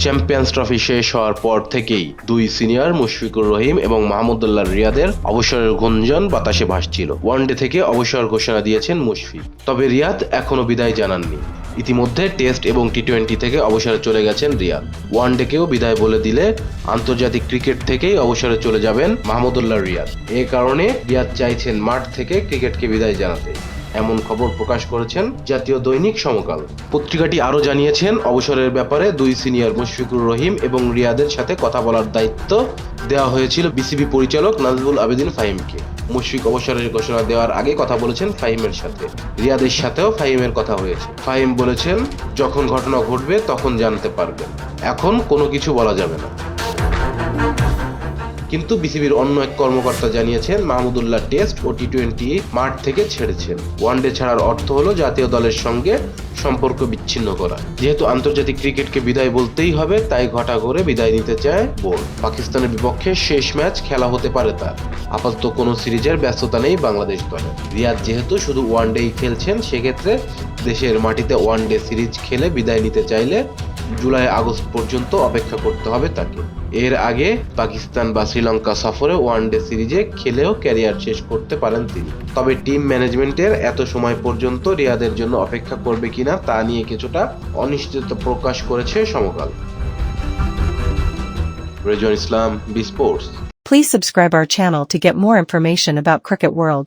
Champions trophy শেষ হওয়ার পর থেকেই দুই সিনিয়র মুশফিকুর রহিম এবং মাহমুদুল্লাহ রিয়াদের অবসরের গুঞ্জন বাতাসে ভাসছিল। ওয়ানডে থেকে অবসর ঘোষণা দিয়েছেন মুশফিক, তবে রিয়াদ এখনো বিদায় জানাননি। ইতিমধ্যে টেস্ট এবং টি-20 থেকে অবসরে চলে গেছেন রিয়াদ। ওয়ানডেকেও বিদায় বলে দিলে আন্তর্জাতিক ক্রিকেট থেকেই অবসরে চলে যাবেন মাহমুদুল্লাহ রিয়াদ। এ কারণে রিয়াদ চাইছেন মাঠ থেকে ক্রিকেটকে বিদায় জানাতে, এমন খবর প্রকাশ করেছেন জাতীয় দৈনিক সমকাল। পত্রিকাটি আরও জানিয়েছেন, অবসরের ব্যাপারে দুই সিনিয়র মুশফিকুর রহিম এবং রিয়াদের সাথে কথা বলার দায়িত্ব দেওয়া হয়েছিল বিসিবি পরিচালক নাজমুল আবেদিন ফাহিমকে। মুশফিক অবসরের ঘোষণা দেওয়ার আগে কথা বলেছেন ফাহিমের সাথে। রিয়াদের সাথেও ফাহিমের কথা হয়েছে। ফাহিম বলেছেন, যখন ঘটনা ঘটবে তখন জানতে পারবেন, এখন কোনো কিছু বলা যাবে না। কিন্তু বিসিবির অন্য এক কর্মকর্তা জানিয়েছেন, মাহমুদুল্লাহ টেস্ট ও টি-20 মাঠ থেকে ছেড়েছেন। ওয়ানডে ছাড়ার অর্থ হলো জাতীয় দলের সঙ্গে সম্পর্ক বিচ্ছিন্ন করা। যেহেতু আন্তর্জাতিক ক্রিকেটকে বিদায় বলতেই হবে, তাই ঘটা করে বিদায় নিতে চায় বোর্ড। পাকিস্তানের বিপক্ষে শেষ ম্যাচ খেলা হতে পারে তার। আপাতত কোনো সিরিজের ব্যস্ততা নেই বাংলাদেশ দলে। রিয়াদ যেহেতু শুধু ওয়ানডেই খেলছেন, সেক্ষেত্রে দেশের মাটিতে ওয়ানডে সিরিজ খেলে বিদায় নিতে চাইলে জুলাই আগস্ট পর্যন্ত অপেক্ষা করতে হবে তাকে। এর আগে পাকিস্তান বা শ্রীলঙ্কা সফরে ওয়ানডে সিরিজে খেলেও ক্যারিয়ার শেষ করতে পারেন তিনি। তবে টিম ম্যানেজমেন্টের এত সময় পর্যন্ত রিয়াদের জন্য অপেক্ষা করবে কিনা তা নিয়ে কিছুটা অনিশ্চয়তা প্রকাশ করেছে Samakal. Rezwan Islam, B sports. Please subscribe our channel to get more information about Cricket World.